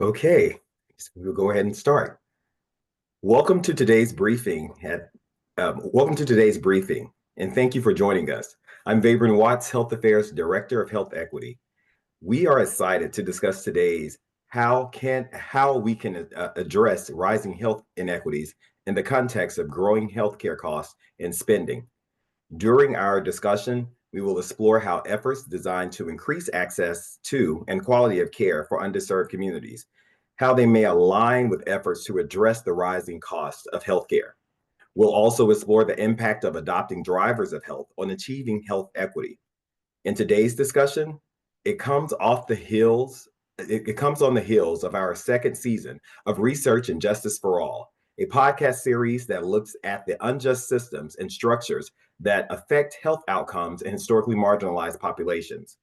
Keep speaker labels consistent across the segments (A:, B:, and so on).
A: Okay, so we'll go ahead and start. Welcome to today's briefing. Welcome to today's briefing, and thank you for joining us. I'm Vabren Watts, Health Affairs Director of Health Equity. We are excited to discuss today's how we can address rising health inequities in the context of growing healthcare costs and spending. During our discussion, we will explore how efforts designed to increase access to and quality of care for underserved communities, how they may align with efforts to address the rising costs of healthcare. We'll also explore the impact of adopting drivers of health on achieving health equity. In today's discussion, it comes off the heels it comes on the heels of our second season of Research and Justice for All, a podcast series that looks at the unjust systems and structures that affect health outcomes in historically marginalized populations.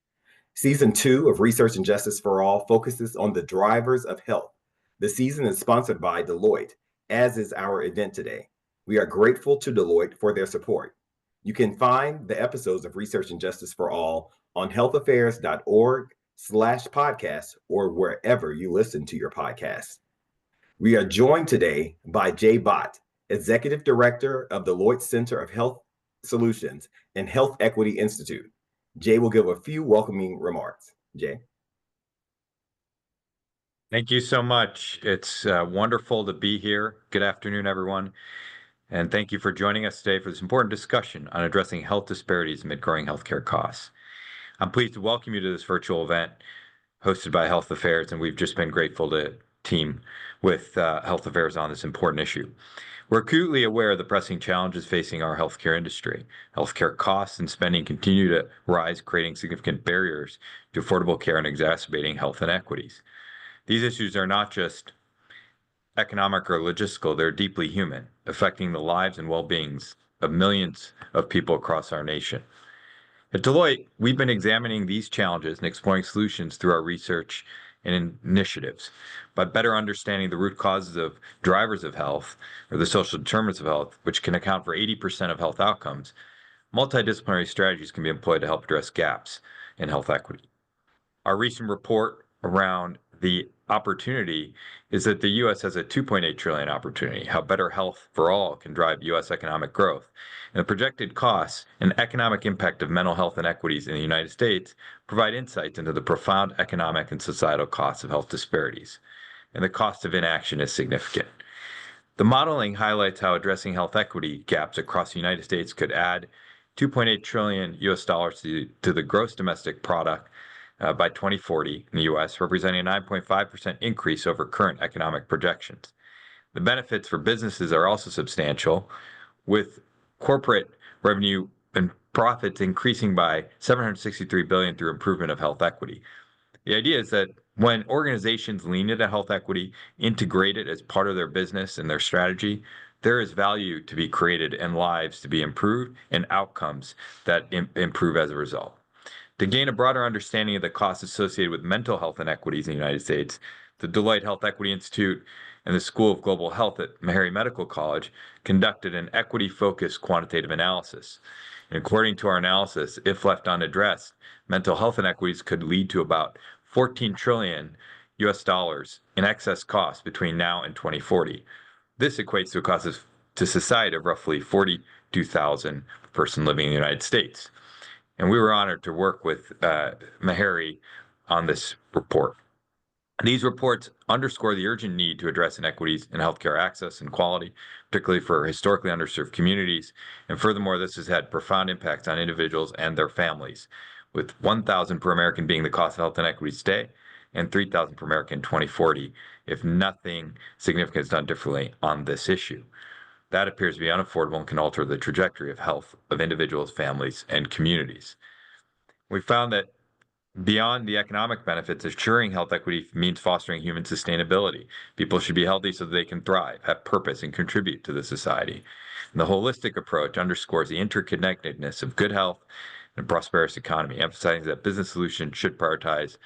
A: Season 2 of Research and Justice for All focuses on the drivers of health. The season is sponsored by Deloitte, as is our event today. We are grateful to Deloitte for their support. You can find the episodes of Research and Justice for All on healthaffairs.org/podcast or wherever you listen to your podcasts. We are joined today by Jay Bott, Executive Director of Deloitte Center of Health Solutions and Health Equity Institute. Jay will give a few welcoming remarks. Jay.
B: Thank you so much. It's wonderful to be here. Good afternoon, everyone. And thank you for joining us today for this important discussion on addressing health disparities amid growing healthcare costs. I'm pleased to welcome you to this virtual event hosted by Health Affairs, and we've just been grateful to team with Health Affairs on this important issue. We're acutely aware of the pressing challenges facing our healthcare industry. Healthcare costs and spending continue to rise, creating significant barriers to affordable care and exacerbating health inequities. These issues are not just economic or logistical, they're deeply human, affecting the lives and well-beings of millions of people across our nation. At Deloitte, we've been examining these challenges and exploring solutions through our research and initiatives. By better understanding the root causes of drivers of health, or the social determinants of health, which can account for 80% of health outcomes, multidisciplinary strategies can be employed to help address gaps in health equity. Our recent report around the opportunity is that the U.S. has a $2.8 trillion opportunity, how better health for all can drive U.S. economic growth. And the projected costs and economic impact of mental health inequities in the United States provide insights into the profound economic and societal costs of health disparities. And the cost of inaction is significant. The modeling highlights how addressing health equity gaps across the United States could add $2.8 trillion US dollars to the gross domestic product by 2040 in the U.S., representing a 9.5% increase over current economic projections. The benefits for businesses are also substantial, with corporate revenue and profits increasing by $763 billion through improvement of health equity. The idea is that when organizations lean into health equity, integrate it as part of their business and their strategy, there is value to be created and lives to be improved and outcomes that improve as a result. To gain a broader understanding of the costs associated with mental health inequities in the United States, the Deloitte Health Equity Institute and the School of Global Health at Meharry Medical College conducted an equity-focused quantitative analysis. And according to our analysis, if left unaddressed, mental health inequities could lead to about 14 trillion US dollars in excess costs between now and 2040. This equates to a cost to society of roughly 42,000 per person living in the United States. And we were honored to work with Meharry on this report. These reports underscore the urgent need to address inequities in healthcare access and quality, particularly for historically underserved communities. And furthermore, this has had profound impacts on individuals and their families, with 1,000 per American being the cost of health inequities today and 3,000 per American in 2040, if nothing significant is done differently on this issue. That appears to be unaffordable and can alter the trajectory of health of individuals, families, and communities. We found that beyond the economic benefits, assuring health equity means fostering human sustainability. People should be healthy so that they can thrive, have purpose, and contribute to the society. And the holistic approach underscores the interconnectedness of good health and a prosperous economy, emphasizing that business solutions should prioritize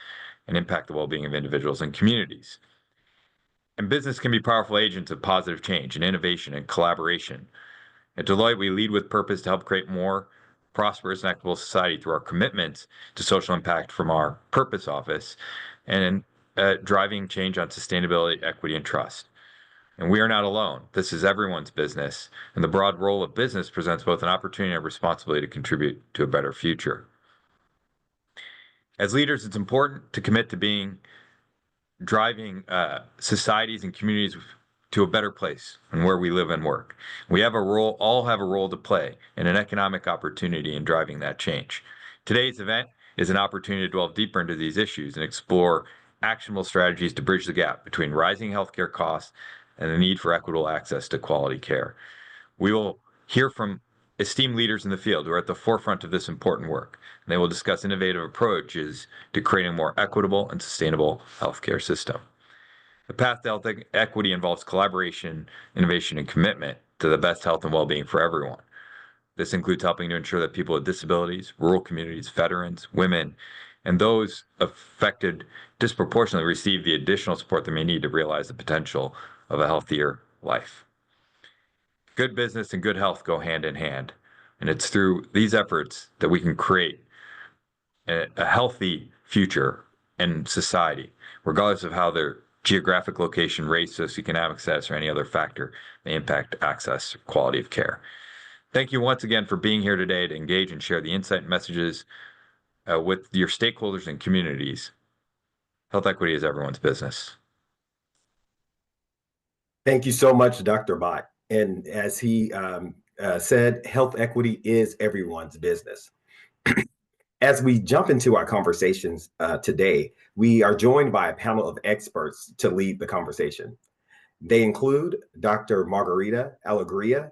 B: and impact the well-being of individuals and communities. And business can be powerful agents of positive change and innovation and collaboration. At Deloitte, we lead with purpose to help create more prosperous and equitable society through our commitments to social impact from our purpose office. And driving change on sustainability, equity, and trust. And we are not alone. This is everyone's business, and the broad role of business presents both an opportunity and a responsibility to contribute to a better future. As leaders, it's important to commit to being driving societies and communities to a better place and where we live and work. We have a role, all have a role to play and an economic opportunity in driving that change. Today's event is an opportunity to delve deeper into these issues and explore actionable strategies to bridge the gap between rising healthcare costs and the need for equitable access to quality care. We will hear from esteemed leaders in the field who are at the forefront of this important work. And they will discuss innovative approaches to creating a more equitable and sustainable healthcare system. The path to health equity involves collaboration, innovation, and commitment to the best health and well-being for everyone. This includes helping to ensure that people with disabilities, rural communities, veterans, women, and those affected disproportionately receive the additional support they may need to realize the potential of a healthier life. Good business and good health go hand in hand. And it's through these efforts that we can create a healthy future in society, regardless of how their geographic location, race, socioeconomic status, or any other factor may impact access or quality of care. Thank you once again for being here today to engage and share the insight and messages with your stakeholders and communities. Health equity is everyone's business.
A: Thank you so much, Dr. Bott. And as he said, health equity is everyone's business. As we jump into our conversations today, we are joined by a panel of experts to lead the conversation. They include Dr. Margarita Alegria,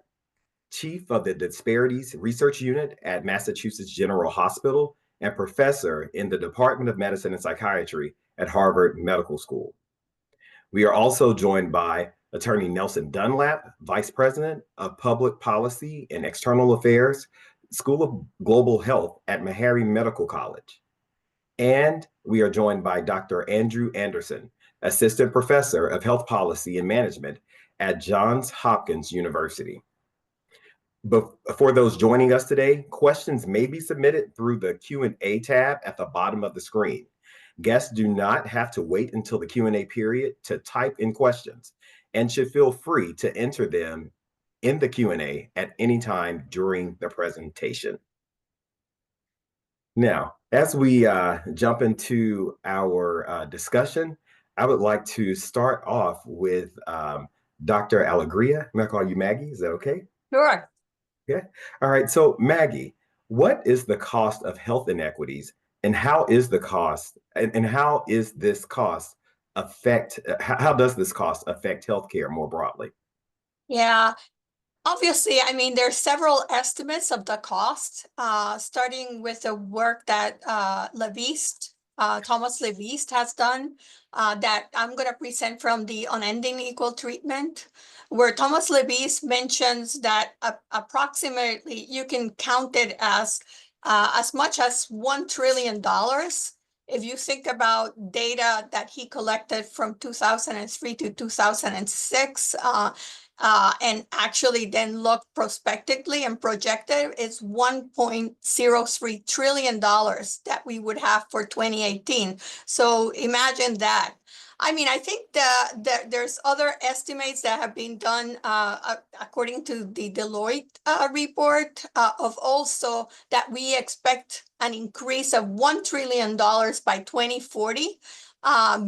A: Chief of the Disparities Research Unit at Massachusetts General Hospital and Professor in the Department of Medicine and Psychiatry at Harvard Medical School. We are also joined by Attorney Nelson Dunlap, Vice President of Public Policy and External Affairs, School of Global Health at Meharry Medical College. And we are joined by Dr. Andrew Anderson, Assistant Professor of Health Policy and Management at Johns Hopkins University. But for those joining us today, questions may be submitted through the Q&A tab at the bottom of the screen. Guests do not have to wait until the Q&A period to type in questions and should feel free to enter them in the Q&A at any time during the presentation. Now, as we jump into our discussion, I would like to start off with Dr. Alegria. May I call you Maggie? Is that okay?
C: Sure.
A: Yeah. All right. So, Maggie, what is the cost of health inequities, and how is the cost, and how is this cost affect? How does this cost affect healthcare more broadly?
C: Yeah. Obviously, I mean, there's several estimates of the cost, starting with the work that Thomas Leviste has done, that I'm going to present from the Unending Equal Treatment, where Thomas Leviste mentions that approximately you can count it as much as $1 trillion. If you think about data that he collected from 2003 to 2006, and actually then look prospectively and projected, it's $1.03 trillion that we would have for 2018. So imagine that. I mean, I think there's other estimates that have been done according to the Deloitte report of also that we expect an increase of $1 trillion by 2040,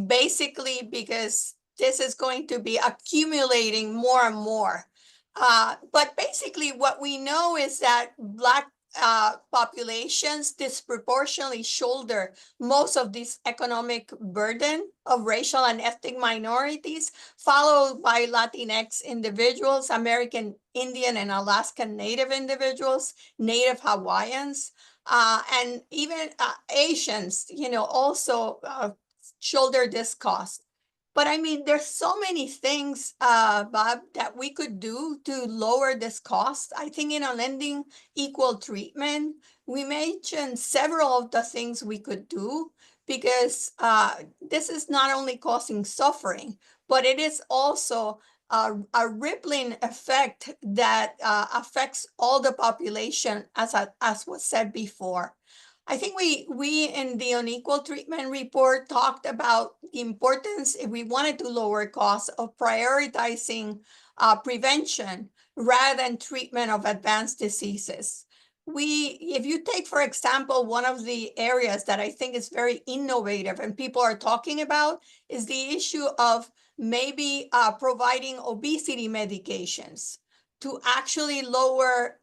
C: basically because this is going to be accumulating more and more. But basically what we know is that Black populations disproportionately shoulder most of this economic burden of racial and ethnic minorities, followed by Latinx individuals, American Indian and Alaskan Native individuals, Native Hawaiians, and even Asians, also shoulder this cost. But I mean, there's so many things, Bob, that we could do to lower this cost. I think in Unending Equal Treatment, we mentioned several of the things we could do because this is not only causing suffering, but it is also a rippling effect that affects all the population, as was said before. I think we in the unequal treatment report talked about the importance, if we wanted to lower costs, of prioritizing prevention rather than treatment of advanced diseases. If you take, for example, one of the areas that I think is very innovative and people are talking about is the issue of maybe providing obesity medications to actually lower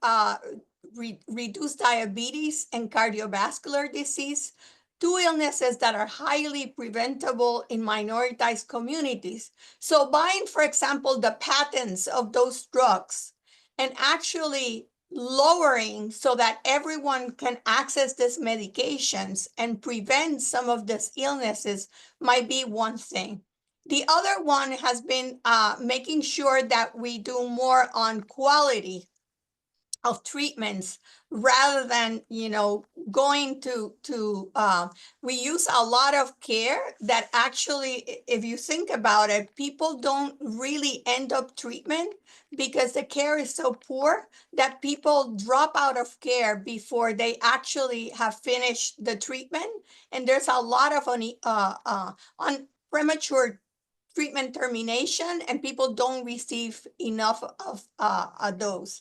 C: reduce diabetes and cardiovascular disease, two illnesses that are highly preventable in minoritized communities. So buying, for example, the patents of those drugs and actually lowering so that everyone can access these medications and prevent some of these illnesses might be one thing. The other one has been making sure that we do more on quality of treatments rather than going to we use a lot of care that actually, if you think about it, people don't really end up treatment because the care is so poor that people drop out of care before they actually have finished the treatment, and there's a lot of on premature treatment termination, and people don't receive enough of a dose.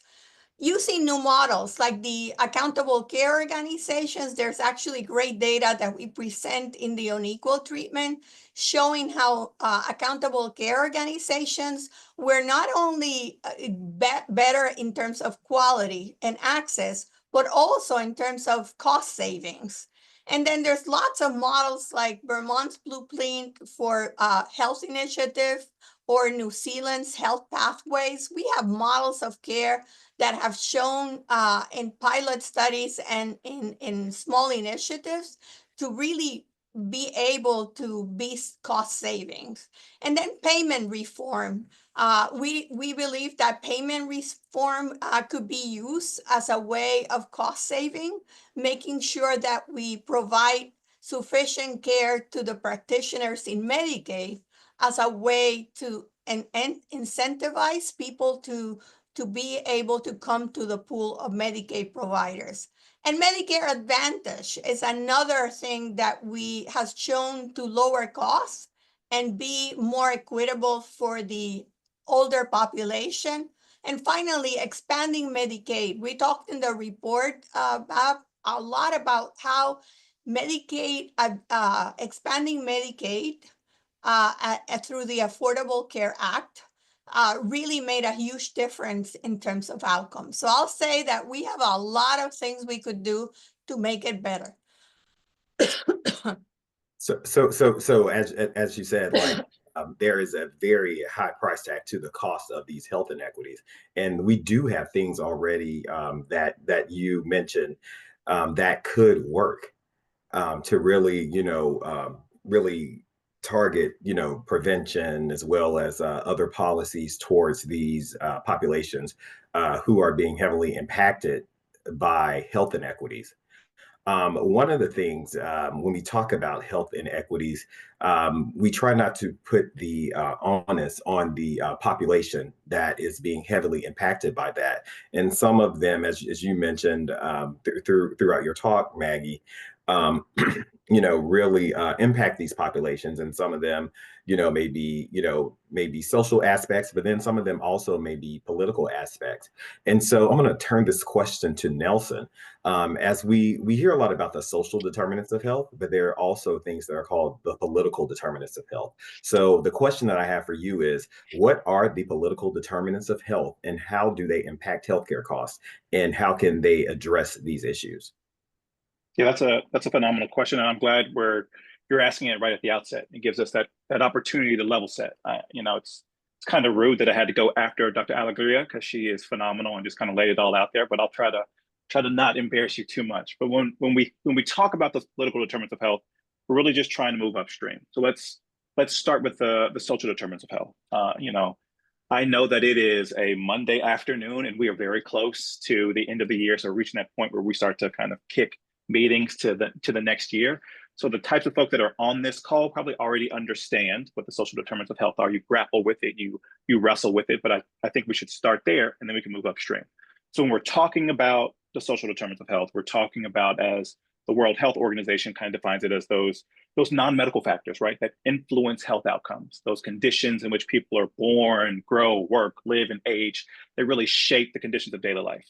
C: Using new models like the accountable care organizations, there's actually great data that we present in the unequal treatment showing how accountable care organizations were not only better in terms of quality and access, but also in terms of cost savings. And then there's lots of models like Vermont's Blueprint for Health Initiative or New Zealand's Health Pathways. We have models of care that have shown in pilot studies and in small initiatives to really be able to be cost savings. And then payment reform. We believe that payment reform could be used as a way of cost saving, making sure that we provide sufficient care to the practitioners in Medicaid as a way to and incentivize people to be able to come to the pool of Medicaid providers. And Medicare Advantage is another thing that has shown to lower costs and be more equitable for the older population. And finally, expanding Medicaid. We talked in the report about a lot about how Medicaid, expanding Medicaid through the Affordable Care Act really made a huge difference in terms of outcomes. So I'll say that we have a lot of things we could do to make it better.
A: So as you said, like there is a very high price tag to the cost of these health inequities, and we do have things already that you mentioned that could work to really, really target, prevention as well as other policies towards these populations who are being heavily impacted by health inequities. One of the things when we talk about health inequities, we try not to put the onus on the population that is being heavily impacted by that. And some of them, as you mentioned throughout your talk, Maggie, really impact these populations. And some of them, maybe social aspects, but then some of them also may be political aspects. And so I'm going to turn this question to Nelson. As we hear a lot about the social determinants of health, but there are also things that are called the political determinants of health. So the question that I have for you is, what are the political determinants of health and how do they impact healthcare costs and how can they address these issues?
D: Yeah, that's a phenomenal question, and I'm glad you're asking it right at the outset. It gives us that opportunity to level set. It's kind of rude that I had to go after Dr. Alegria because she is phenomenal and just kind of laid it all out there. But I'll try to not embarrass you too much. But when we talk about the political determinants of health, we're really just trying to move upstream. So let's start with the social determinants of health. I know that it is a Monday afternoon, and we are very close to the end of the year. So reaching that point where we start to kind of kick meetings to the next year. So the types of folks that are on this call probably already understand what the social determinants of health are. You grapple with it, you wrestle with it, but I think we should start there and then we can move upstream. So when we're talking about the social determinants of health, we're talking about as the World Health Organization kind of defines it as those non-medical factors, right, that influence health outcomes, those conditions in which people are born, grow, work, live, and age, they really shape the conditions of daily life.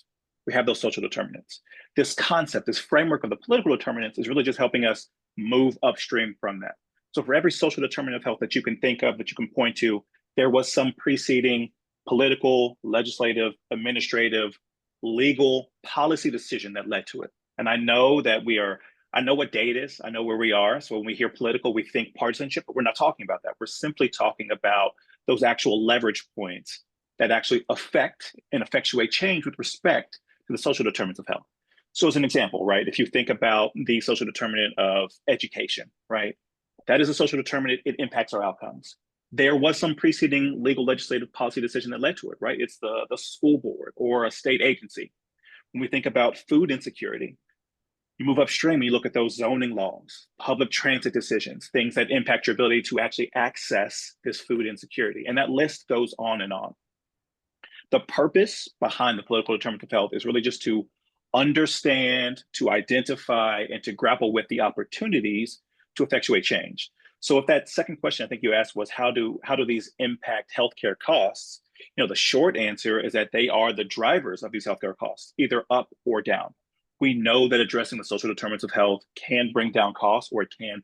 D: We have those social determinants. This concept, this framework of the political determinants is really just helping us move upstream from that. So for every social determinant of health that you can think of, that you can point to, there was some preceding political, legislative, administrative, legal policy decision that led to it. And I know that I know what date is, I know where we are. So when we hear political, we think partisanship, but we're not talking about that. We're simply talking about those actual leverage points that actually affect and effectuate change with respect to the social determinants of health. So as an example, right, if you think about the social determinant of education, right, that is a social determinant, it impacts our outcomes. There was some preceding legal legislative policy decision that led to it, right? It's the school board or a state agency. When we think about food insecurity, you move upstream, you look at those zoning laws, public transit decisions, things that impact your ability to actually access this food insecurity. And that list goes on and on. The purpose behind the political determinants of health is really just to understand, to identify, and to grapple with the opportunities to effectuate change. So if that second question I think you asked was how do these impact healthcare costs? The short answer is that they are the drivers of these healthcare costs, either up or down. We know that addressing the social determinants of health can bring down costs, or it can,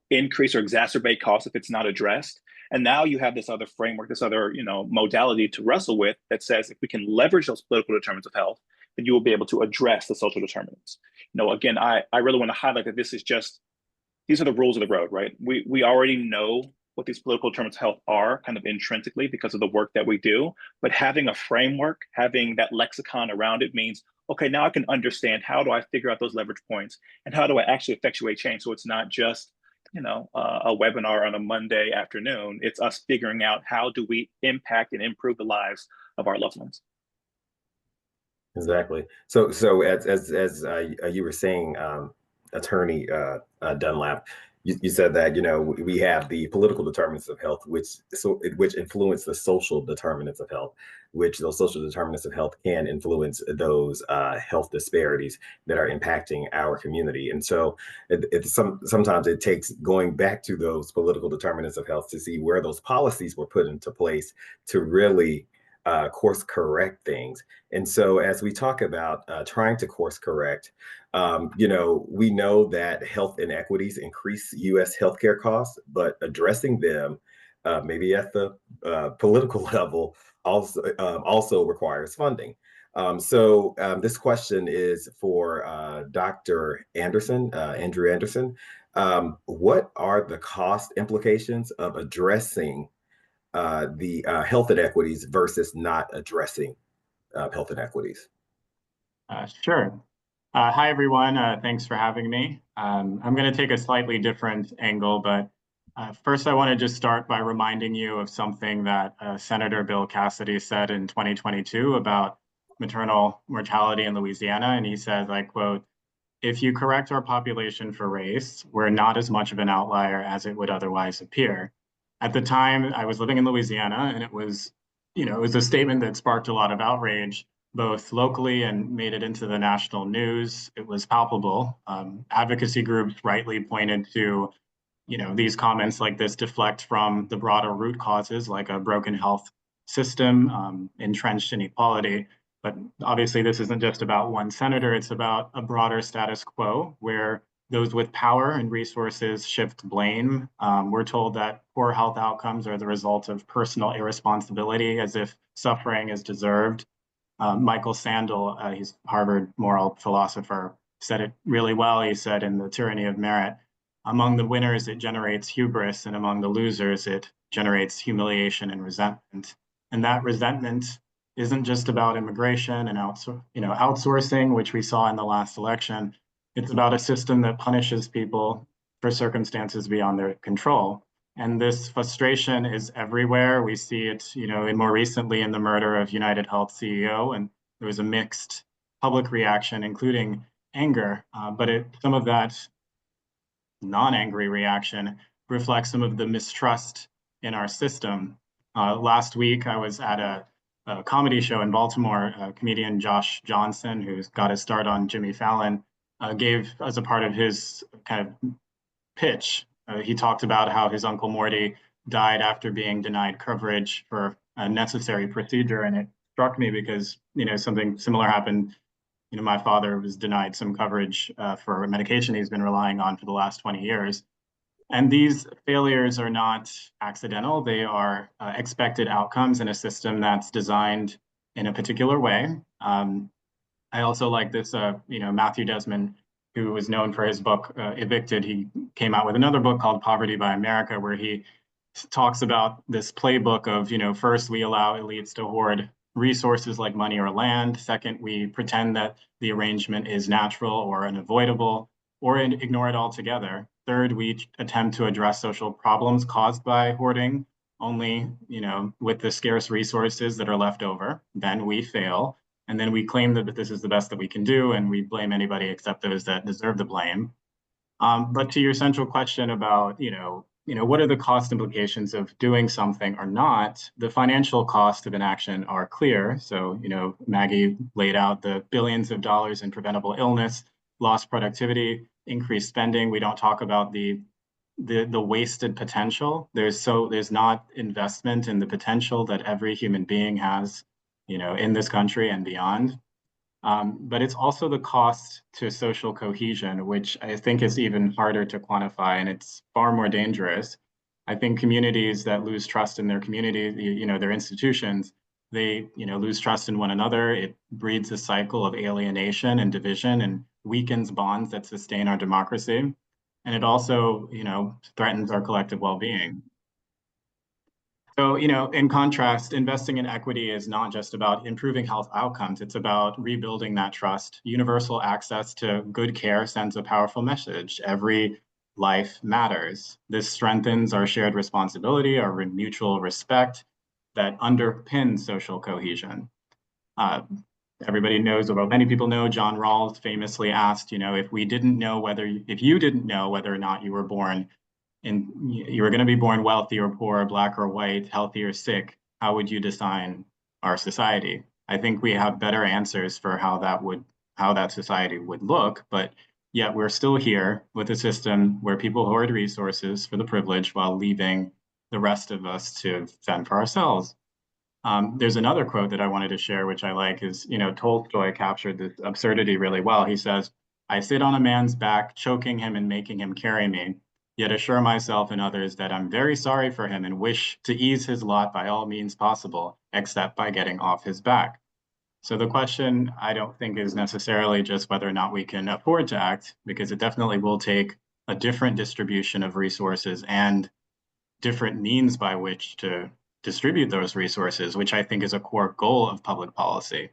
D: increase or exacerbate costs if it's not addressed. And now you have this other framework, this other, modality to wrestle with that says if we can leverage those political determinants of health, then you will be able to address the social determinants. Again, I really want to highlight that these are the rules of the road, right? We already know what these political determinants of health are kind of intrinsically because of the work that we do, but having a framework, having that lexicon around it means, okay, now I can understand how do I figure out those leverage points and how do I actually effectuate change? So it's not just, a webinar on a Monday afternoon. It's us figuring out how do we impact and improve the lives of our loved ones.
A: Exactly. So as you were saying, Attorney Dunlap, you said that we have the political determinants of health, which influence the social determinants of health, which those social determinants of health can influence those health disparities that are impacting our community. And so sometimes it takes going back to those political determinants of health to see where those policies were put into place to really course correct things. And so as we talk about trying to course correct, we know that health inequities increase U.S. healthcare costs, but addressing them maybe at the political level also requires funding. So this question is for Dr. Anderson, Andrew Anderson. What are the cost implications of addressing the health inequities versus not addressing health inequities?
E: Sure. Hi, everyone. Thanks for having me. I'm going to take a slightly different angle, but first I want to just start by reminding you of something that Senator Bill Cassidy said in 2022 about maternal mortality in Louisiana. And he said, I quote, "If you correct our population for race, we're not as much of an outlier as it would otherwise appear." At the time, I was living in Louisiana, and it was a statement that sparked a lot of outrage, both locally and made it into the national news. It was palpable. Advocacy groups rightly pointed to, these comments like this deflect from the broader root causes, like a broken health system, entrenched inequality. But obviously, this isn't just about one senator. It's about a broader status quo where those with power and resources shift blame. We're told that poor health outcomes are the result of personal irresponsibility, as if suffering is deserved. Michael Sandel, he's a Harvard moral philosopher, said it really well. He said in The Tyranny of Merit, among the winners, it generates hubris, and among the losers, it generates humiliation and resentment. And that resentment isn't just about immigration and outsourcing, which we saw in the last election. It's about a system that punishes people for circumstances beyond their control. And this frustration is everywhere. We see it, more recently in the murder of United Health CEO, and there was a mixed public reaction, including anger. But some of that non-angry reaction reflects some of the mistrust in our system. Last week, I was at a comedy show in Baltimore. Comedian Josh Johnson, who's got his start on Jimmy Fallon, gave as a part of his kind of pitch. He talked about how his Uncle Morty died after being denied coverage for a necessary procedure, and it struck me because something similar happened. My father was denied some coverage for a medication he's been relying on for the last 20 years. And these failures are not accidental. They are expected outcomes in a system that's designed in a particular way. I also like this, Matthew Desmond, who was known for his book, Evicted. He came out with another book called Poverty by America, where he talks about this playbook of, first we allow elites to hoard resources like money or land. Second, we pretend that the arrangement is natural or unavoidable, or ignore it altogether. Third, we attempt to address social problems caused by hoarding only, with the scarce resources that are left over. Then we fail. And then we claim that this is the best that we can do, and we blame anybody except those that deserve the blame. But to your central question about, what are the cost implications of doing something or not, the financial cost of inaction are clear. So, Maggie laid out the billions of dollars in preventable illness, lost productivity, increased spending. We don't talk about the wasted potential. There's not investment in the potential that every human being has, in this country and beyond. But it's also the cost to social cohesion, which I think is even harder to quantify, and it's far more dangerous. I think communities that lose trust in their community, their institutions, they, lose trust in one another. It breeds a cycle of alienation and division and weakens bonds that sustain our democracy. And it also, threatens our collective well-being. So, in contrast, investing in equity is not just about improving health outcomes. It's about rebuilding that trust. Universal access to good care sends a powerful message. Every life matters. This strengthens our shared responsibility, our mutual respect that underpins social cohesion. Everybody knows, or many people know, John Rawls famously asked, if you didn't know whether or not you were born and you were going to be born wealthy or poor, black or white, healthy or sick, how would you design our society? I think we have better answers for how that society would look, but yet we're still here with a system where people hoard resources for the privilege while leaving the rest of us to fend for ourselves. There's another quote that I wanted to share, which I like, is, Tolstoy captured this absurdity really well. He says, "I sit on a man's back, choking him and making him carry me, yet assure myself and others that I'm very sorry for him and wish to ease his lot by all means possible, except by getting off his back." So the question, I don't think, is necessarily just whether or not we can afford to act, because it definitely will take a different distribution of resources and different means by which to distribute those resources, which I think is a core goal of public policy.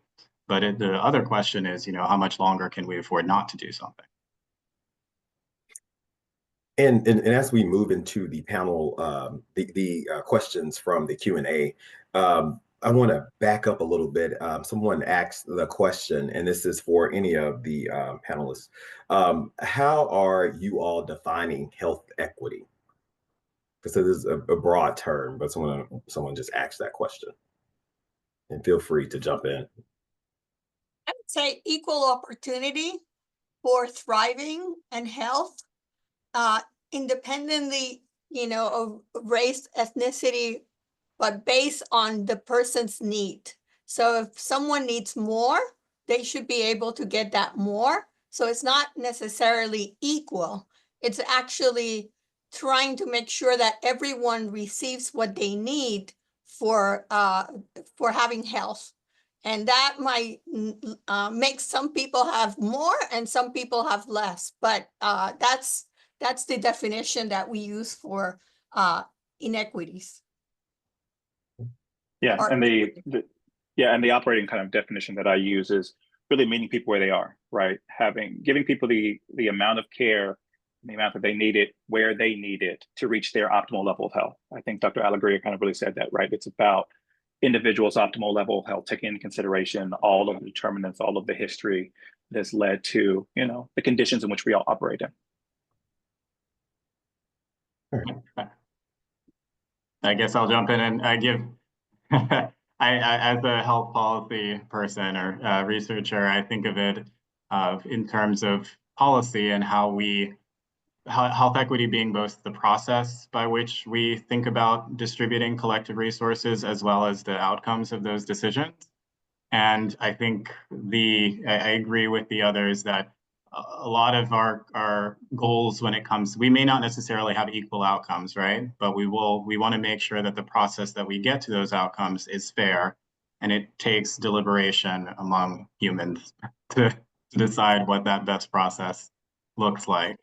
E: But the other question is, how much longer can we afford not to do something?
A: And as we move into the panel, the questions from the Q&A, I want to back up a little bit. Someone asked the question, and this is for any of the panelists. How are you all defining health equity? Because this is a broad term, but someone just asked that question. And feel free to jump in.
C: I would say equal opportunity for thriving and health, independently, of race, ethnicity, but based on the person's need. So if someone needs more, they should be able to get that more. So it's not necessarily equal. It's actually trying to make sure that everyone receives what they need for having health. And that might make some people have more and some people have less. But that's the definition that we use for inequities.
D: Yeah, and the operating kind of definition that I use is really meeting people where they are, right? Giving people the amount of care, the amount that they need it, where they need it to reach their optimal level of health. I think Dr. Alegria kind of really said that, right? It's about individuals' optimal level of health, taking into consideration all of the determinants, all of the history that's led to, the conditions in which we all operate in.
E: I guess I'll jump in and I give, as a health policy person or researcher, I think of it in terms of policy and how health equity being both the process by which we think about distributing collective resources as well as the outcomes of those decisions. And I think I agree with the others that a lot of our goals when it comes, we may not necessarily have equal outcomes, right? But we want to make sure that the process that we get to those outcomes is fair, and it takes deliberation among humans to decide what that best process looks like.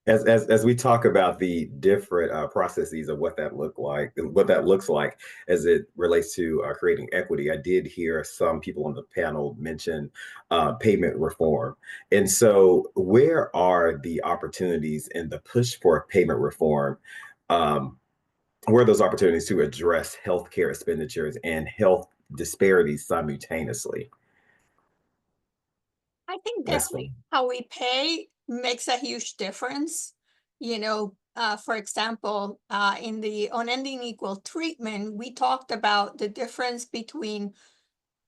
A: As we talk about the different processes of what that looks like as it relates to creating equity, I did hear some people on the panel mention payment reform. And so where are the opportunities in the push for payment reform? Where are those opportunities to address healthcare expenditures and health disparities simultaneously?
C: I think
A: That's
C: definitely how we pay makes a huge difference. For example, in the unending equal treatment, we talked about the difference between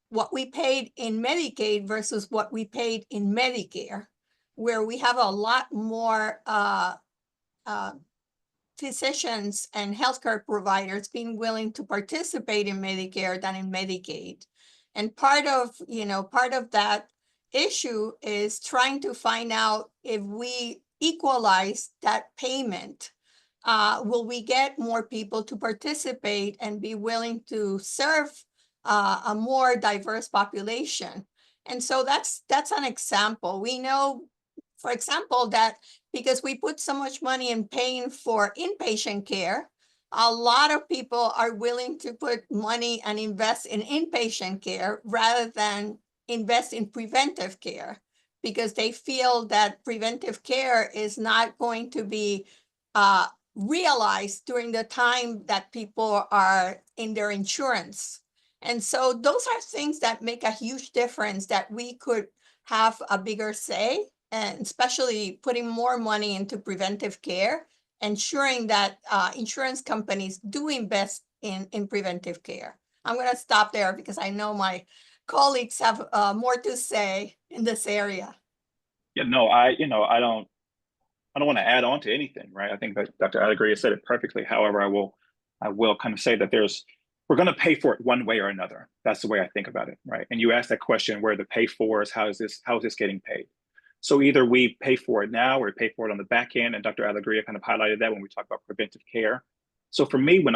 C: what we paid in Medicaid versus what we paid in Medicare, where we have a lot more physicians and healthcare providers being willing to participate in Medicare than in Medicaid. And part of that issue is trying to find out if we equalize that payment, will we get more people to participate and be willing to serve a more diverse population? And so that's an example. We know, for example, that because we put so much money in paying for inpatient care, a lot of people are willing to put money and invest in inpatient care rather than invest in preventive care, because they feel that preventive care is not going to be realized during the time that people are in their insurance. And so those are things that make a huge difference, that we could have a bigger say, and especially putting more money into preventive care, ensuring that insurance companies do invest in preventive care. I'm going to stop there because I know my colleagues have more to say in this area.
D: Yeah, no, I don't want to add on to anything, right? I think that Dr. Alegria said it perfectly. However, I will kind of say that we're going to pay for it one way or another. That's the way I think about it, right? And you asked that question, where the pay for is, how is this getting paid? So either we pay for it now or we pay for it on the back end, and Dr. Alegria kind of highlighted that when we talk about preventive care. So for me, when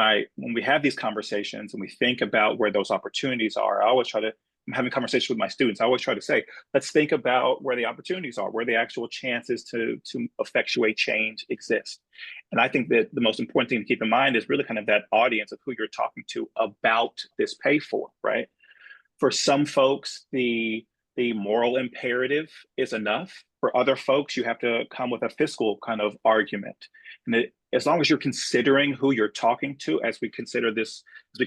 D: we have these conversations and we think about where those opportunities are, I'm having conversations with my students. I always try to say, let's think about where the opportunities are, where the actual chances to effectuate change exist. And I think that the most important thing to keep in mind is really kind of that audience of who you're talking to about this pay for, right? For some folks, the moral imperative is enough. For other folks, you have to come with a fiscal kind of argument. And as long as you're considering who you're talking to as we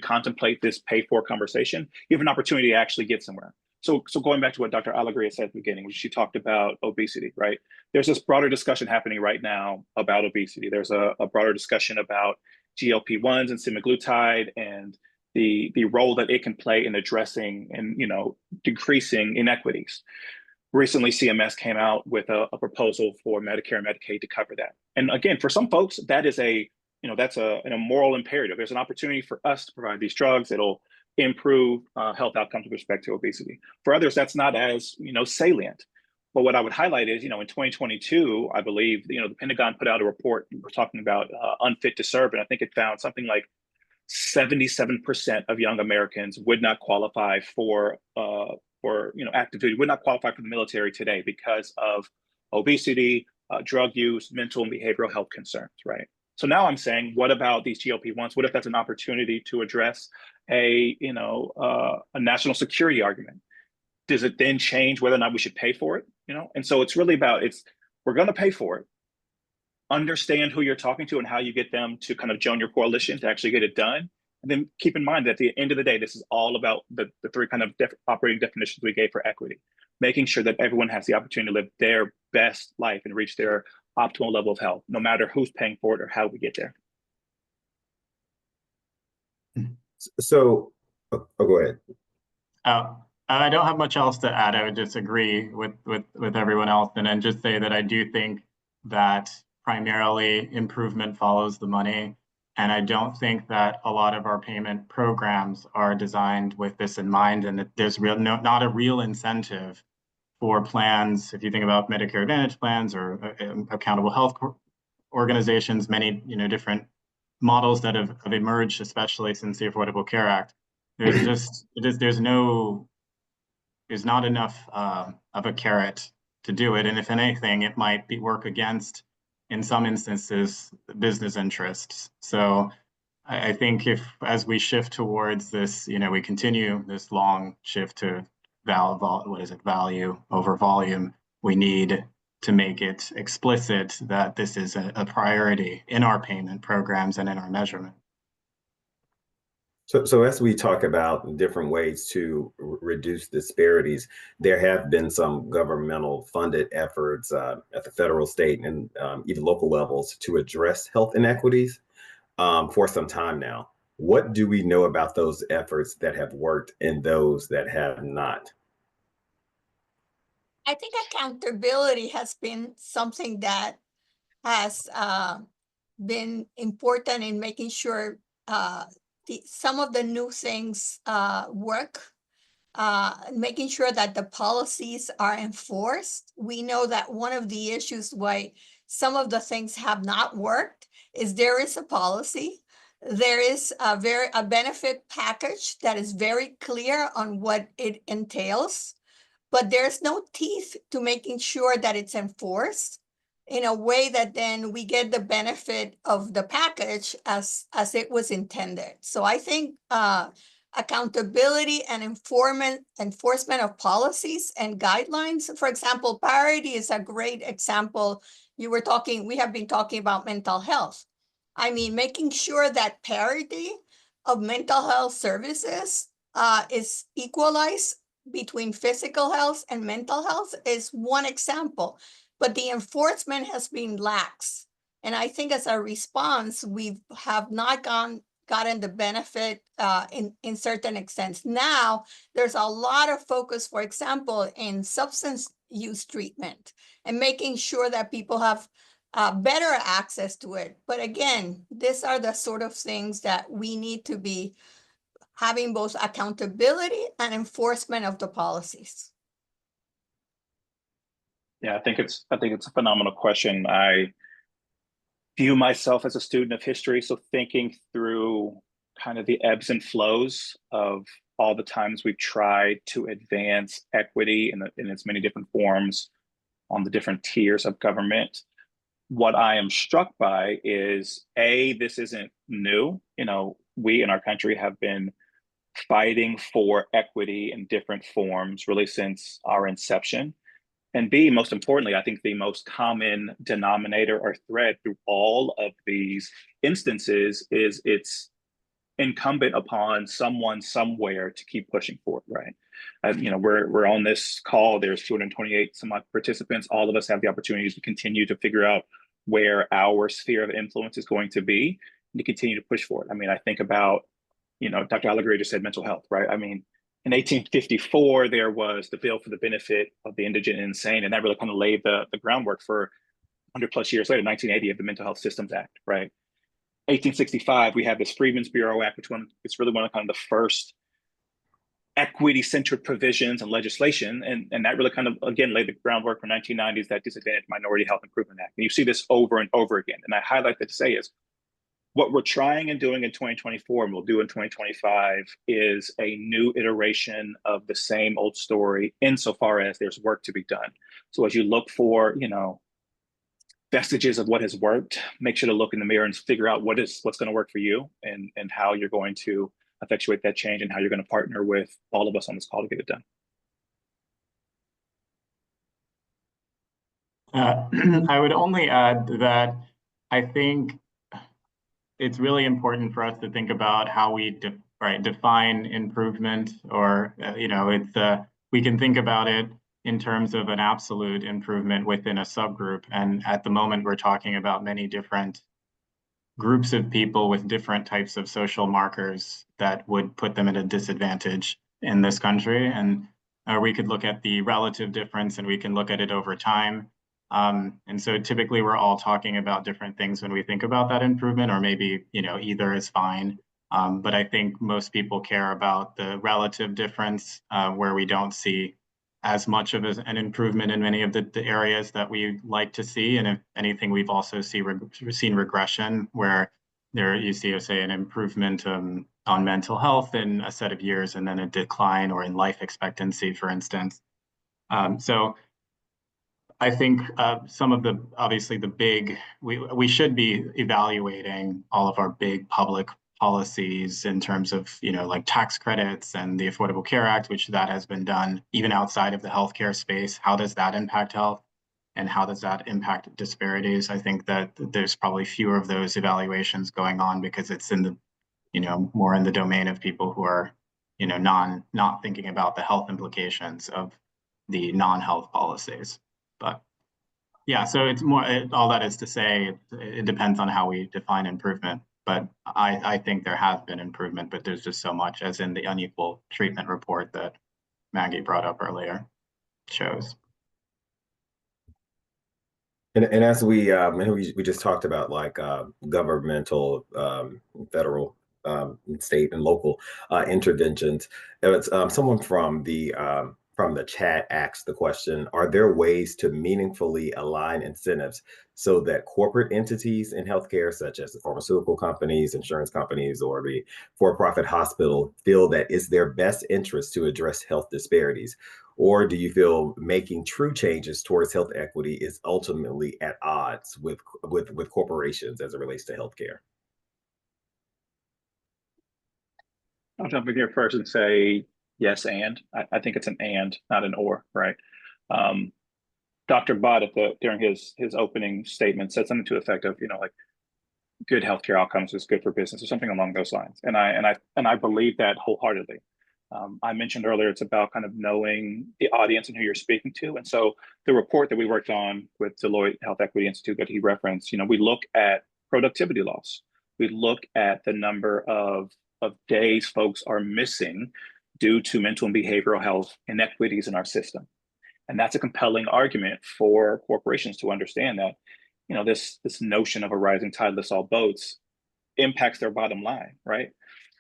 D: contemplate this pay for conversation, you have an opportunity to actually get somewhere. So going back to what Dr. Alegria said at the beginning, when she talked about obesity, right? There's this broader discussion happening right now about obesity. There's a broader discussion about GLP-1s and semaglutide and the role that it can play in addressing and decreasing inequities. Recently, CMS came out with a proposal for Medicare and Medicaid to cover that. And again, for some folks, that is a moral imperative. There's an opportunity for us to provide these drugs that'll improve health outcomes with respect to obesity. For others, that's not as salient. But what I would highlight is, in 2022, I believe, the Pentagon put out a report. We're talking about unfit to serve, and I think it found something like 77% of young Americans would not qualify for active duty, would not qualify for the military today because of obesity, drug use, mental and behavioral health concerns, right? So now I'm saying, what about these GLP-1s? What if that's an opportunity to address a national security argument? Does it then change whether or not we should pay for it? And so it's really about, we're going to pay for it. Understand who you're talking to and how you get them to kind of join your coalition to actually get it done. And then keep in mind that at the end of the day, this is all about the three kind of operating definitions we gave for equity, making sure that everyone has the opportunity to live their best life and reach their optimal level of health, no matter who's paying for it or how we get there.
A: So, go ahead.
E: I don't have much else to add. I would just agree with everyone else, and then just say that I do think that primarily improvement follows the money. And I don't think that a lot of our payment programs are designed with this in mind, and that there's not a real incentive for plans. If you think about Medicare Advantage plans or accountable health organizations, many different models that have emerged, especially since the Affordable Care Act. There's not enough of a carrot to do it, and if anything, it might work against, in some instances, business interests. So I think as we shift towards this, we continue this long shift to value over volume, we need to make it explicit that this is a priority in our payment programs and in our measurement.
A: So as we talk about different ways to reduce disparities, there have been some governmental funded efforts at the federal, state, and even local levels to address health inequities for some time now. What do we know about those efforts that have worked and those that have not?
C: I think accountability has been something that has been important in making sure some of the new things work, making sure that the policies are enforced. We know that one of the issues why some of the things have not worked is there is a policy, there is a benefit package that is very clear on what it entails, but there's no teeth to making sure that it's enforced in a way that then we get the benefit of the package as it was intended. So I think accountability and enforcement of policies and guidelines. For example, parity is a great example. We have been talking about mental health. I mean, making sure that parity of mental health services is equalized between physical health and mental health is one example, but the enforcement has been lax. And I think as a response, we have not gotten the benefit in certain extents. Now, there's a lot of focus, for example, in substance use treatment and making sure that people have better access to it. But again, these are the sort of things that we need to be having both accountability and enforcement of the policies.
D: Yeah, I think it's a phenomenal question. I view myself as a student of history, so thinking through kind of the ebbs and flows of all the times we've tried to advance equity in its many different forms on the different tiers of government. What I am struck by is, this isn't new. We in our country have been fighting for equity in different forms really since our inception. And B, most importantly, I think the most common denominator or thread through all of these instances is it's incumbent upon someone somewhere to keep pushing forward, right? We're on this call. There's 228 some odd participants. All of us have the opportunity to continue to figure out where our sphere of influence is going to be and to continue to push forward. I mean, I think about, Dr. Alegria just said mental health, right? I mean, in 1854, there was the Bill for the Benefit of the Indigent and Insane, and that really kind of laid the groundwork for 100 plus years later, 1980, of the Mental Health Systems Act, right? 1865, we have this Freedmen's Bureau Act, which it's really one of kind of the first equity-centered provisions and legislation, and that really kind of, again, laid the groundwork for 1990s, that Disadvantaged Minority Health Improvement Act. And you see this over and over again. And I highlight that to say is, what we're trying and doing in 2024 and we'll do in 2025 is a new iteration of the same old story insofar as there's work to be done. So as you look for, vestiges of what has worked, make sure to look in the mirror and figure out what's going to work for you and how you're going to effectuate that change and how you're going to partner with all of us on this call to get it done.
E: I would only add that I think it's really important for us to think about how we define improvement, or we can think about it in terms of an absolute improvement within a subgroup. And at the moment, we're talking about many different groups of people with different types of social markers that would put them at a disadvantage in this country. And or we could look at the relative difference, and we can look at it over time. And so typically we're all talking about different things when we think about that improvement, or maybe, either is fine. But I think most people care about the relative difference, where we don't see as much of an improvement in many of the areas that we like to see. And if anything, we've also seen regression, where you see, say, an improvement on mental health in a set of years, and then a decline, or in life expectancy, for instance. So I think some of the, obviously the big, we should be evaluating all of our big public policies in terms of, like tax credits and the Affordable Care Act, which that has been done even outside of the healthcare space. How does that impact health? And how does that impact disparities? I think that there's probably fewer of those evaluations going on, because it's in the, more in the domain of people who are, not thinking about the health implications of the non-health policies. But yeah, so it's more, all that is to say, it depends on how we define improvement. But I think there has been improvement, but there's just so much, as in the unequal treatment report that Maggie brought up earlier shows.
A: And as we just talked about, like governmental, federal, state, and local interventions. It's someone from the chat asked the question: are there ways to meaningfully align incentives so that corporate entities in healthcare, such as the pharmaceutical companies, insurance companies, or the for-profit hospital, feel that it's their best interest to address health disparities? Or do you feel making true changes towards health equity is ultimately at odds with corporations as it relates to healthcare?
D: I'll jump in here first and say yes, and I think it's an and, not an or, right? Dr. Bott during his opening statement said something to the effect of, like, good healthcare outcomes is good for business, or something along those lines. And I believe that wholeheartedly. I mentioned earlier, it's about kind of knowing the audience and who you're speaking to. And so the report that we worked on with Deloitte Health Equity Institute that he referenced, we look at productivity loss. We look at the number of days folks are missing due to mental and behavioral health inequities in our system. And that's a compelling argument for corporations to understand that, this notion of a rising tide lifts all boats impacts their bottom line, right?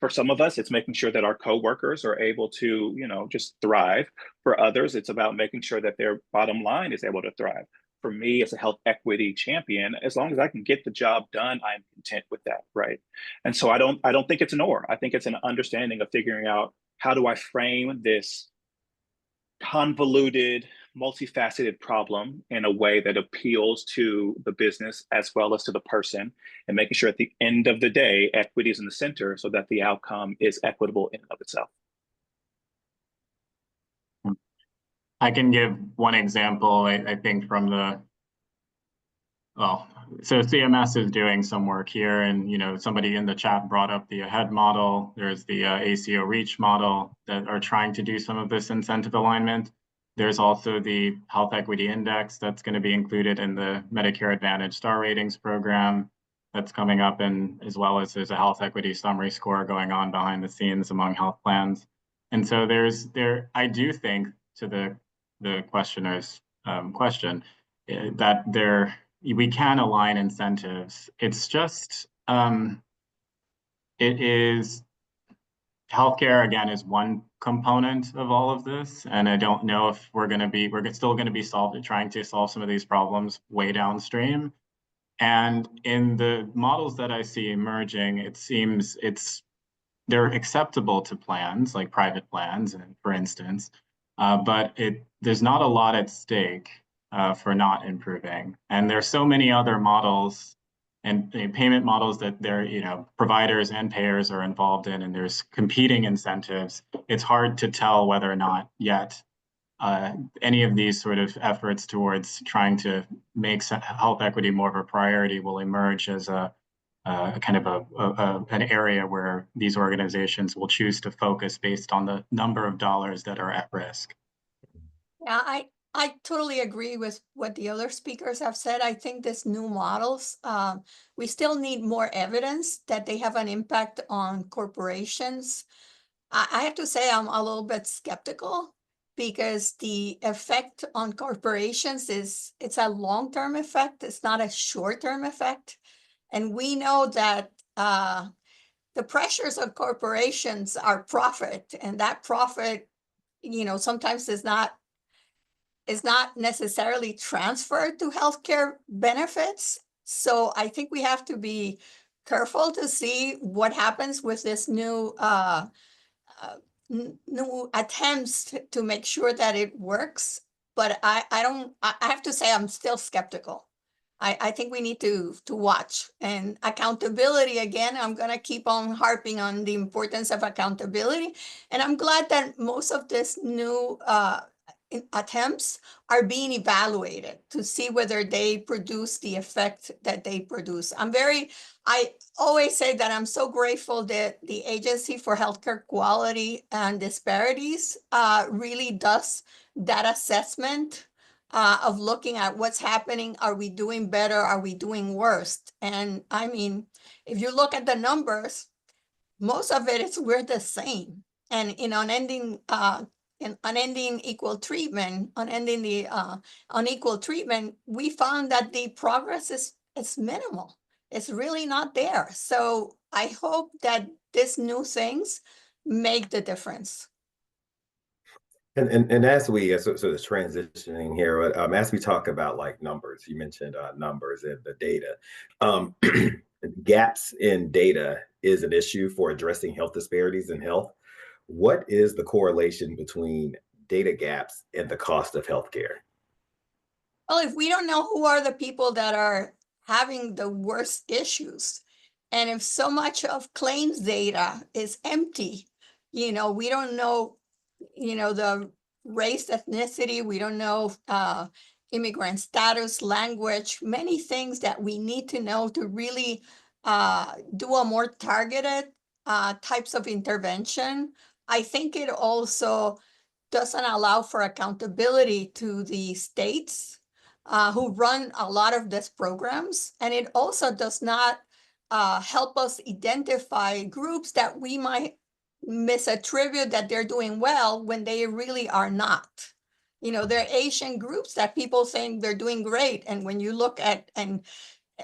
D: For some of us, it's making sure that our coworkers are able to, just thrive. For others, it's about making sure that their bottom line is able to thrive. For me, as a health equity champion, as long as I can get the job done, I'm content with that, right? And so I don't think it's an or. I think it's an understanding of figuring out, how do I frame this convoluted, multifaceted problem in a way that appeals to the business as well as to the person, and making sure at the end of the day, equity is in the center so that the outcome is equitable in and of itself.
E: I can give one example, I think, from so CMS is doing some work here, and somebody in the chat brought up the AHEAD model. There's the ACO REACH model that are trying to do some of this incentive alignment. There's also the Health Equity Index that's going to be included in the Medicare Advantage Star Ratings program that's coming up, and as well as there's a Health Equity Summary Score going on behind the scenes among health plans. And so I do think, to the questioner's question, that we can align incentives. It's just, healthcare, again, is one component of all of this. And I don't know if we're still going to be trying to solve some of these problems way downstream. And in the models that I see emerging, it seems they're acceptable to plans, like private plans, for instance, but there's not a lot at stake for not improving. And there's so many other models and payment models that providers and payers are involved in, and there's competing incentives. It's hard to tell whether or not yet any of these sort of efforts towards trying to make health equity more of a priority will emerge as a kind of an area where these organizations will choose to focus based on the number of dollars that are at risk.
C: Yeah, I totally agree with what the other speakers have said. I think these new models, we still need more evidence that they have an impact on corporations. I have to say I'm a little bit skeptical. because the effect on corporations it's a long-term effect. It's not a short-term effect. And we know that the pressures of corporations are profit, and that profit, sometimes is not necessarily transferred to healthcare benefits. So I think we have to be careful to see what happens with this new new attempts to make sure that it works. But I have to say I'm still skeptical. I think we need to watch. And accountability, again, I'm going to keep on harping on the importance of accountability. And I'm glad that most of this new attempts are being evaluated to see whether they produce the effect that they produce. I always say that I'm so grateful that the Agency for Healthcare Quality and Disparities really does that assessment of looking at what's happening. Are we doing better? Are we doing worse? And I mean, if you look at the numbers, most of it is we're the same. And in unending equal treatment, unending the unequal treatment, we found that the progress is minimal. It's really not there. So I hope that these new things make the difference.
A: And as we so it's transitioning here, but as we talk about like numbers, you mentioned numbers and the data. Gaps in data is an issue for addressing health disparities in health. What is the correlation between data gaps and the cost of healthcare?
C: Well, if we don't know who are the people that are having the worst issues, and if so much of claims data is empty, we don't know, the race, ethnicity, we don't know immigrant status, language, many things that we need to know to really do a more targeted types of intervention. I think it also doesn't allow for accountability to the states who run a lot of these programs. And it also does not help us identify groups that we might misattribute that they're doing well when they really are not. There are Asian groups that people think they're doing great. And when you look at and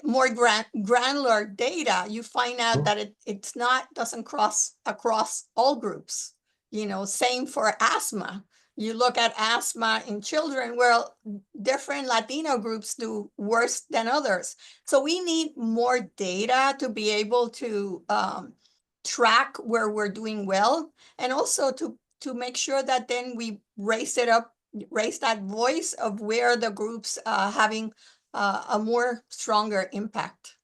C: more granular data, you find out that it's not, doesn't cross across all groups. Same for asthma. You look at asthma in children, well, different Latino groups do worse than others. So we need more data to be able to track where we're doing well, and also to make sure that then we raise that voice of where the groups having a more stronger impact.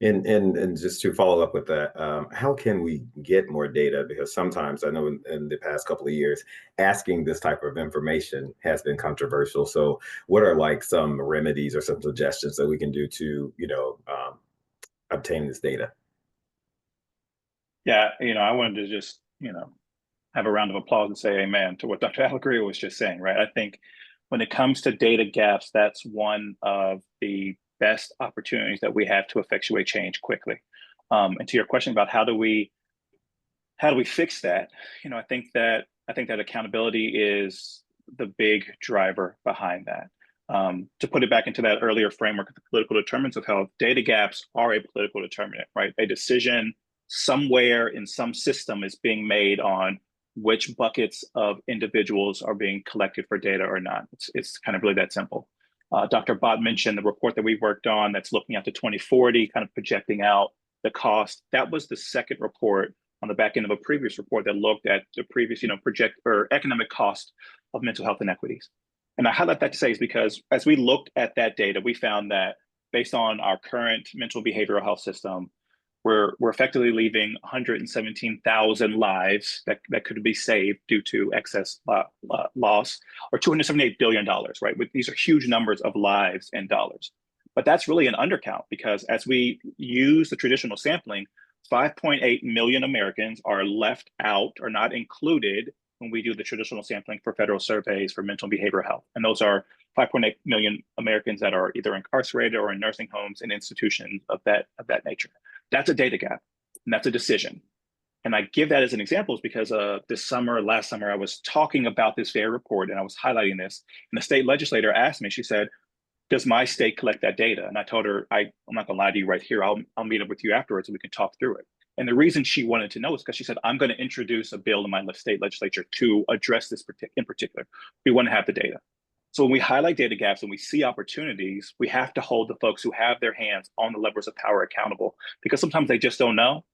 A: And just to follow up with that, how can we get more data? Because sometimes I know in the past couple of years, asking this type of information has been controversial. So what are like some remedies or some suggestions that we can do to, obtain this data?
D: Yeah, I wanted to just, have a round of applause and say amen to what Dr. Alegria was just saying, right? I think when it comes to data gaps, that's one of the best opportunities that we have to effectuate change quickly. And to your question about how do we fix that, I think that accountability is the big driver behind that. To put it back into that earlier framework of the political determinants of health, data gaps are a political determinant, right? A decision somewhere in some system is being made on which buckets of individuals are being collected for data or not. It's kind of really that simple. Dr. Bott mentioned the report that we worked on that's looking out to 2040, kind of projecting out the cost. That was the second report on the back end of a previous report that looked at the previous, project or economic cost of mental health inequities. And I highlight that to say is because as we looked at that data, we found that based on our current mental behavioral health system, we're effectively leaving 117,000 lives that could be saved due to excess loss, or $278 billion, right? These are huge numbers of lives and dollars. But that's really an undercount, because as we use the traditional sampling, 5.8 million Americans are left out or not included when we do the traditional sampling for federal surveys for mental and behavioral health. And those are 5.8 million Americans that are either incarcerated or in nursing homes and institutions of that nature. That's a data gap, and that's a decision. And I give that as an example because last summer, I was talking about this very report and I was highlighting this. And the state legislator asked me, she said, does my state collect that data? And I told her, I'm not gonna lie to you right here. I'll meet up with you afterwards and we can talk through it. And the reason she wanted to know is because she said, I'm going to introduce a bill in my state legislature to address this in particular. We want to have the data. So when we highlight data gaps and we see opportunities, we have to hold the folks who have their hands on the levers of power accountable, because sometimes they just don't know.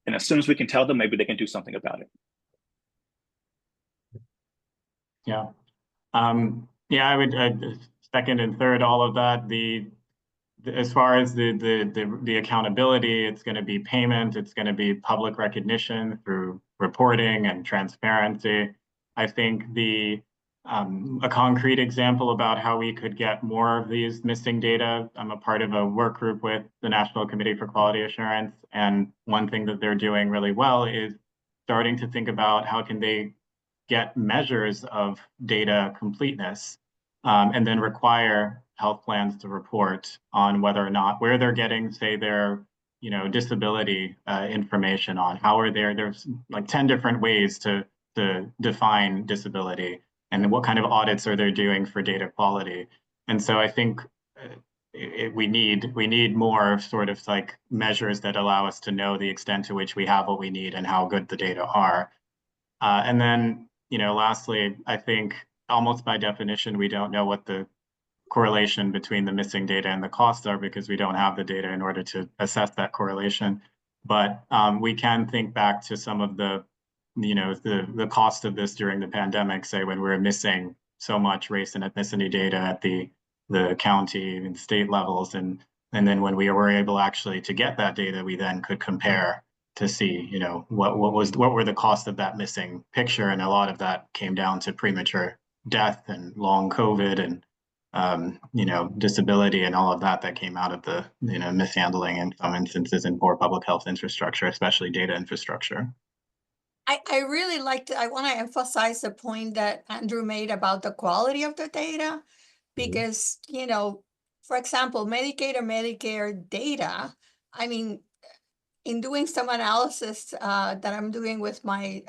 D: And as soon as we can tell them, maybe they can do something about it.
E: Yeah. Yeah, I would second and third all of that. As far as the accountability, it's going to be payment, it's going to be public recognition through reporting and transparency. I think a concrete example about how we could get more of these missing data, I'm a part of a work group with the National Committee for Quality Assurance, and one thing that they're doing really well is starting to think about how can they get measures of data completeness, and then require health plans to report on whether or not where they're getting, say, their disability information on. How are there's like 10 different ways to define disability, and what kind of audits are they doing for data quality. And so I think we need more sort of like measures that allow us to know the extent to which we have what we need and how good the data are. And then, lastly, I think almost by definition, we don't know what the correlation between the missing data and the costs are, because we don't have the data in order to assess that correlation. But we can think back to some of the cost of this during the pandemic, say when we were missing so much race and ethnicity data at the county and state levels, and then when we were able actually to get that data, we then could compare to see, what were the costs of that missing picture. And a lot of that came down to premature death and long COVID and disability and all of that came out of the mishandling in some instances in poor public health infrastructure, especially data infrastructure.
C: I really I want to emphasize the point that Andrew made about the quality of the data, because, for example, Medicaid or Medicare data, I mean, in doing some analysis that I'm doing with my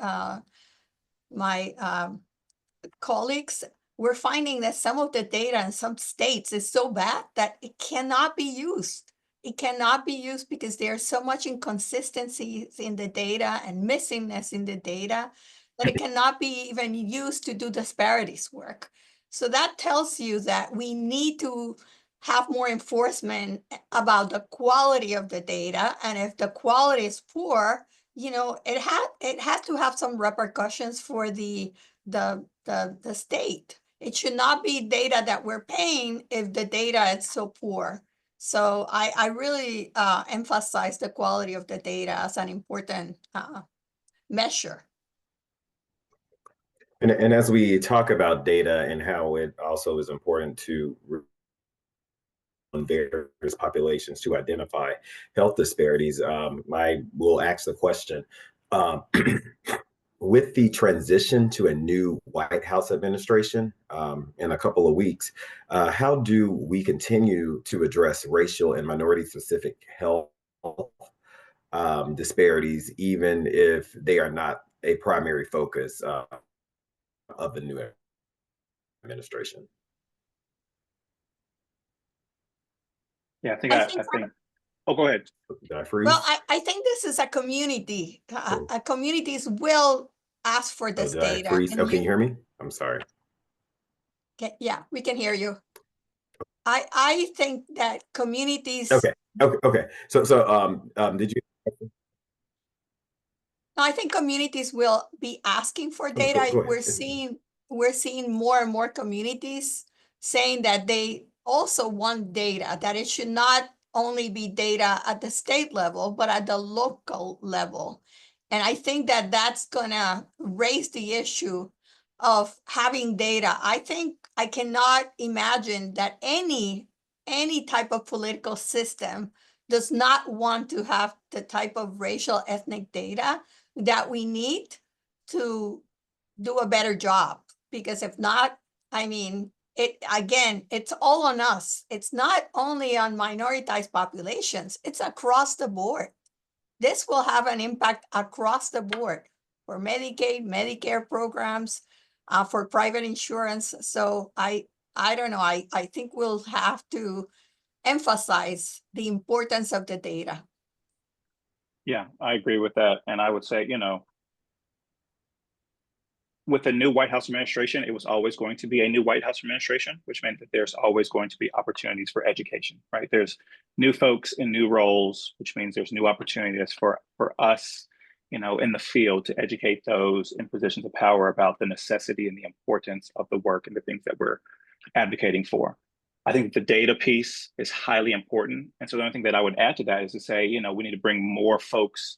C: colleagues, we're finding that some of the data in some states is so bad that it cannot be used. It cannot be used because there's so much inconsistencies in the data and missingness in the data that it cannot be even used to do disparities work. So that tells you that we need to have more enforcement about the quality of the data. And if the quality is poor, it has to have some repercussions for the state. It should not be data that we're paying if the data is so poor. So I really emphasize the quality of the data as an important measure.
A: And as we talk about data and how it also is important to various populations to identify health disparities, I will ask the question, with the transition to a new White House administration in a couple of weeks, how do we continue to address racial and minority-specific health disparities, even if they are not a primary focus of the new administration?
D: Yeah, I think. Oh, go ahead.
A: Did I freeze?
C: Well, I think this is a community. Communities will ask for this data.
A: I freeze? Can you hear me? I'm sorry.
C: Yeah, we can hear you. I think that communities.
A: Okay. So did you?
C: I think communities will be asking for data. We're seeing more and more communities saying that they also want data, that it should not only be data at the state level, but at the local level. And I think that that's gonna raise the issue of having data. I think I cannot imagine that any type of political system does not want to have the type of racial ethnic data that we need to do a better job. Because if not, I mean, it's all on us. It's not only on minoritized populations, it's across the board. this will have an impact across the board for Medicaid, Medicare programs, for private insurance. So I don't know, I think we'll have to emphasize the importance of the data.
D: Yeah, I agree with that. And I would say, with the new White House administration, it was always going to be a new White House administration, which meant that there's always going to be opportunities for education, right? There's new folks in new roles, which means there's new opportunities for us, in the field to educate those in positions of power about the necessity and the importance of the work and the things that we're advocating for. I think the data piece is highly important. And so the only thing that I would add to that is to say, we need to bring more folks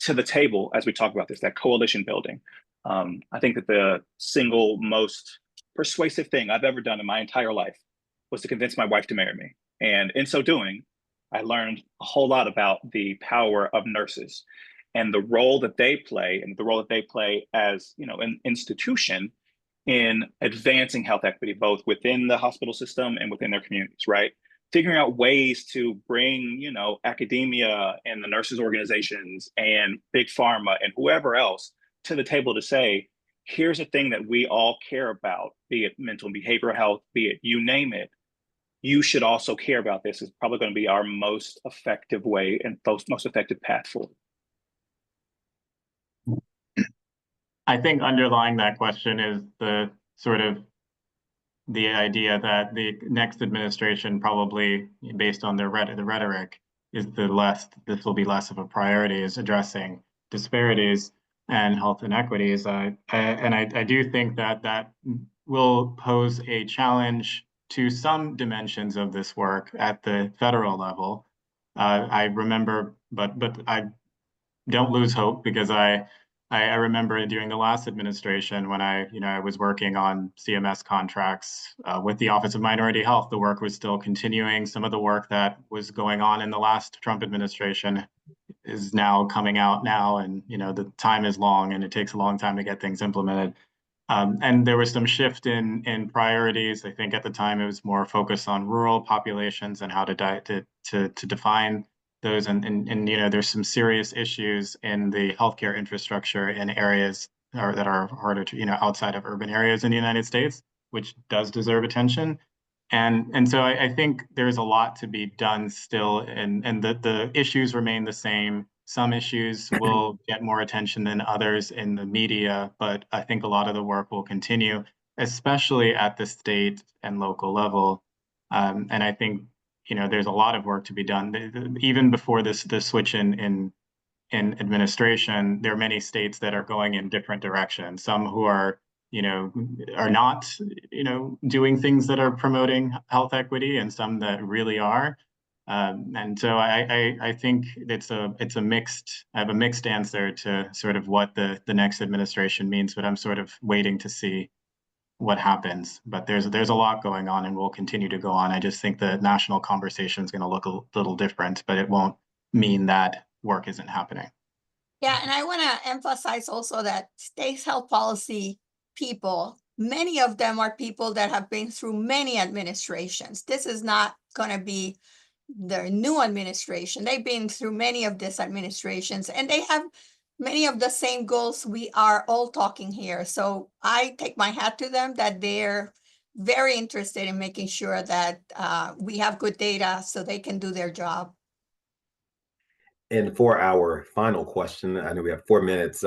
D: to the table as we talk about this, that coalition building. I think that the single most persuasive thing I've ever done in my entire life was to convince my wife to marry me. And in so doing, I learned a whole lot about the power of nurses and the role that they play, and the role that they play as, an institution in advancing health equity, both within the hospital system and within their communities, right? Figuring out ways to bring, academia and the nurses organizations and big pharma and whoever else to the table to say, here's a thing that we all care about, be it mental and behavioral health, be it you name it. You should also care about this is probably going to be our most effective way and most effective path forward.
E: I think underlying that question is the sort of the idea that the next administration probably, based on the rhetoric, is this will be less of a priority, is addressing disparities and health inequities. And I do think that will pose a challenge to some dimensions of this work at the federal level. I remember, but I don't lose hope, because I remember during the last administration when I was working on CMS contracts with the Office of Minority Health, the work was still continuing. Some of the work that was going on in the last Trump administration is now coming out now, and the time is long and it takes a long time to get things implemented. And there was some shift in priorities. I think at the time it was more focused on rural populations and how to define those, and there's some serious issues in the healthcare infrastructure in areas that are harder to, outside of urban areas in the United States, which does deserve attention. And so I think there's a lot to be done still, and the issues remain the same. Some issues will get more attention than others in the media, but I think a lot of the work will continue, especially at the state and local level. And I think there's a lot of work to be done. Even before this switch in administration, there are many states that are going in different directions. Some who are not doing things that are promoting health equity, and some that really are. And so I think it's a mixed. I have a mixed answer to sort of what the next administration means, but I'm sort of waiting to see what happens. But there's a lot going on, and will continue to go on. I just think the national conversation is going to look a little different, but it won't mean that work isn't happening.
C: Yeah, and I want to emphasize also that state health policy people, many of them are people that have been through many administrations. This is not going to be the new administration. They've been through many of these administrations, and they have many of the same goals we are all talking here. So I take my hat to them that they're very interested in making sure that we have good data so they can do their job.
A: And for our final question, I know we have 4 minutes.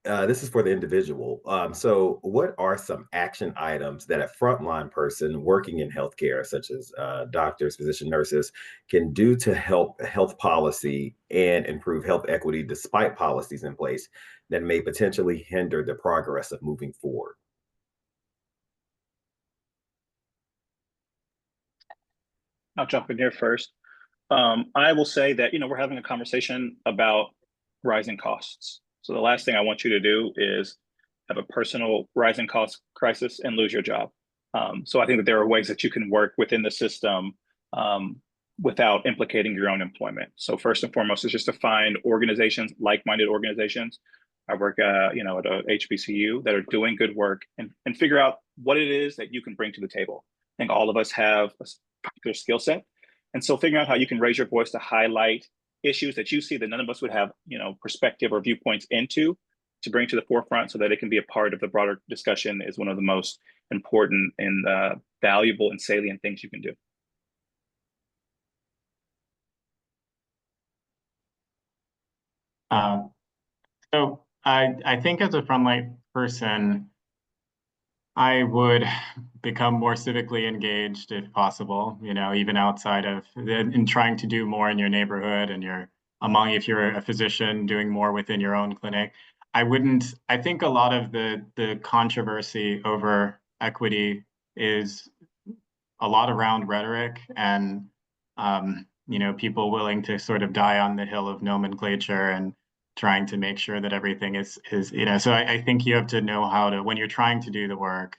A: This is for the individual. So what are some action items that a frontline person working in healthcare, such as doctors, physician, nurses, can do to help health policy and improve health equity despite policies in place that may potentially hinder the progress of moving forward?
D: I'll jump in here first. I will say that, we're having a conversation about rising costs. So the last thing I want you to do is have a personal rising cost crisis and lose your job. So I think that there are ways that you can work within the system without implicating your own employment. So first and foremost is just to find organizations, like-minded organizations. I work, at a HBCU that are doing good work, and figure out what it is that you can bring to the table. I think all of us have a particular skill set. And so figuring out how you can raise your voice to highlight issues that you see that none of us would have, perspective or viewpoints into, to bring to the forefront so that it can be a part of the broader discussion, is one of the most important and valuable and salient things you can do.
E: So I think as a frontline person, I would become more civically engaged if possible, even outside of in trying to do more in your neighborhood and if you're a physician, doing more within your own clinic. I think a lot of the controversy over equity is a lot around rhetoric and, people willing to sort of die on the hill of nomenclature and trying to make sure that everything is, so I think you have to know how to, when you're trying to do the work,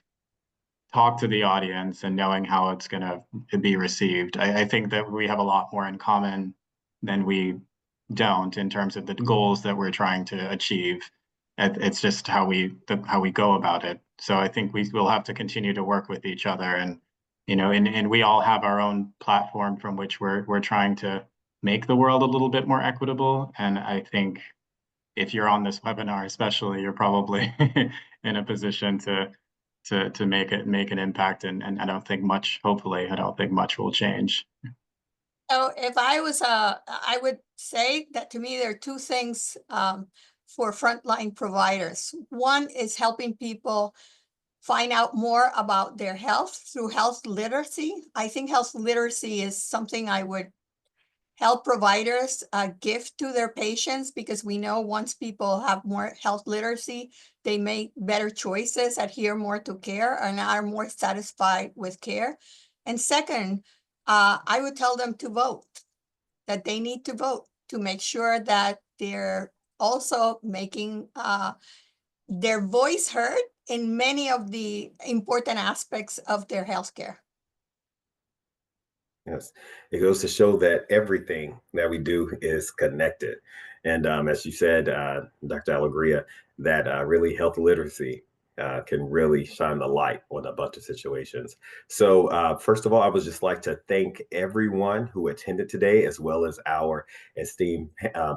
E: talk to the audience and knowing how it's going to be received. I think that we have a lot more in common than we don't in terms of the goals that we're trying to achieve. It's just how we go about it. So I think we will have to continue to work with each other, and and we all have our own platform from which we're trying to make the world a little bit more equitable. And I think if you're on this webinar, especially, you're probably in a position to make an impact, and I don't think much, hopefully, I don't think much will change.
C: So if I was, I would say that to me, there are two things for frontline providers. One is helping people find out more about their health through health literacy. I think health literacy is something I would help providers give to their patients, because we know once people have more health literacy, they make better choices, adhere more to care, and are more satisfied with care. And second, I would tell them to vote, that they need to vote to make sure that they're also making their voice heard in many of the important aspects of their healthcare.
A: Yes, it goes to show that everything that we do is connected. And as you said, Dr. Alegria, that really health literacy can really shine the light on a bunch of situations. So first of all, I would just like to thank everyone who attended today, as well as our esteemed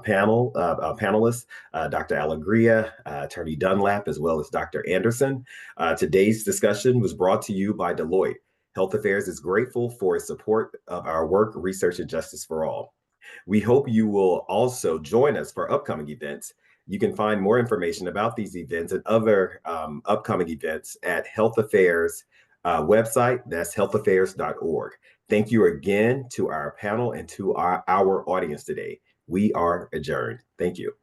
A: panelists, Dr. Alegria, Attorney Dunlap, as well as Dr. Anderson. Today's discussion was brought to you by Deloitte. Health Affairs is grateful for its support of our work, research, and justice for all. We hope you will also join us for upcoming events. You can find more information about these events and other upcoming events at Health Affairs website. That's healthaffairs.org. Thank you again to our panel and to our audience today. We are adjourned. Thank you.